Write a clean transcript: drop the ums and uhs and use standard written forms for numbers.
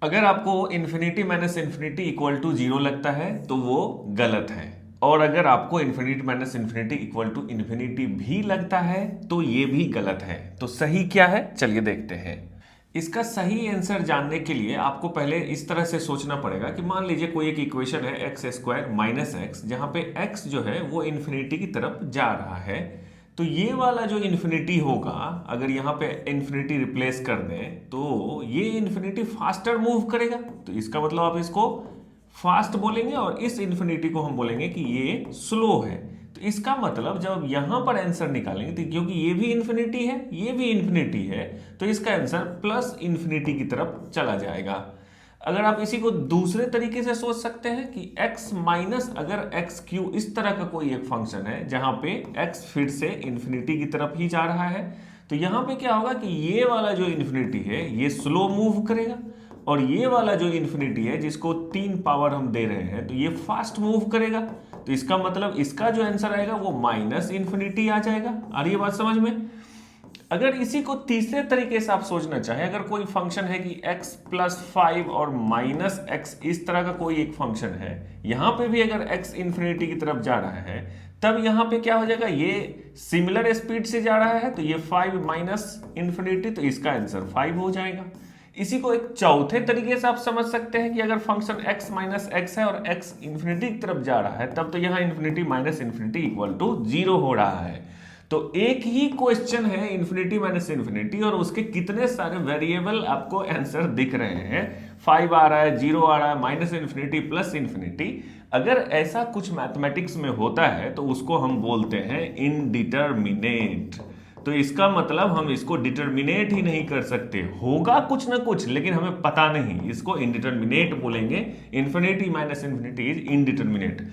अगर आपको infinity minus infinity equal to zero लगता है तो वो गलत है, और अगर आपको infinity minus infinity equal to infinity भी लगता है तो ये भी गलत है। तो सही क्या है, चलिए देखते हैं। इसका सही आंसर जानने के लिए आपको पहले इस तरह से सोचना पड़ेगा कि मान लीजिए कोई एक इक्वेशन है एक्स स्क्वायर माइनस एक्स, जहां पे एक्स जो है वो इन्फिनिटी की तरफ जा रहा है। तो ये वाला जो इन्फिनिटी होगा, अगर यहाँ पे इन्फिनिटी रिप्लेस कर दें तो ये इन्फिनिटी फास्टर मूव करेगा, तो इसका मतलब आप इसको फास्ट बोलेंगे और इस इन्फिनिटी को हम बोलेंगे कि ये स्लो है। तो इसका मतलब जब यहां पर आंसर निकालेंगे तो क्योंकि ये भी इन्फिनिटी है ये भी इन्फिनिटी है, तो इसका आंसर प्लस इन्फिनिटी की तरफ चला जाएगा। अगर आप इसी को दूसरे तरीके से सोच सकते हैं कि x माइनस अगर एक्स क्यू इस तरह का कोई एक फंक्शन है जहां पे x फिर से इन्फिनिटी की तरफ ही जा रहा है, तो यहां पे क्या होगा कि ये वाला जो इन्फिनिटी है ये स्लो मूव करेगा, और ये वाला जो इन्फिनिटी है जिसको 3 पावर हम दे रहे हैं तो ये फास्ट मूव करेगा। तो इसका मतलब इसका जो आंसर आएगा वो माइनस इन्फिनिटी आ जाएगा। आ रही है बात समझ में? अगर इसी को तीसरे तरीके से आप सोचना चाहें, अगर कोई फंक्शन है कि x प्लस 5 और माइनस एक्स इस तरह का कोई एक फंक्शन है, यहां पे भी अगर x इन्फिनिटी की तरफ जा रहा है, तब यहां पे क्या हो जाएगा, ये सिमिलर स्पीड से जा रहा है तो ये 5 माइनस इन्फिनिटी, तो इसका आंसर 5 हो जाएगा। इसी को एक चौथे तरीके से आप समझ सकते हैं कि अगर फंक्शन x माइनस एक्स है और x इन्फिनिटी की तरफ जा रहा है, तब तो यहाँ infinity minus infinity equal to zero हो रहा है। तो एक ही क्वेश्चन है इन्फिनिटी माइनस इन्फिनिटी, और उसके कितने सारे वेरिएबल आपको आंसर दिख रहे हैं। 5 आ रहा है, 0 आ रहा है, माइनस इन्फिनिटी, प्लस इन्फिनिटी। अगर ऐसा कुछ मैथमेटिक्स में होता है तो उसको हम बोलते हैं इनडिटरमिनेट। तो इसका मतलब हम इसको डिटरमिनेट ही नहीं कर सकते, होगा कुछ ना कुछ लेकिन हमें पता नहीं, इसको इनडिटरमिनेट बोलेंगे। Infinity minus infinity is indeterminate.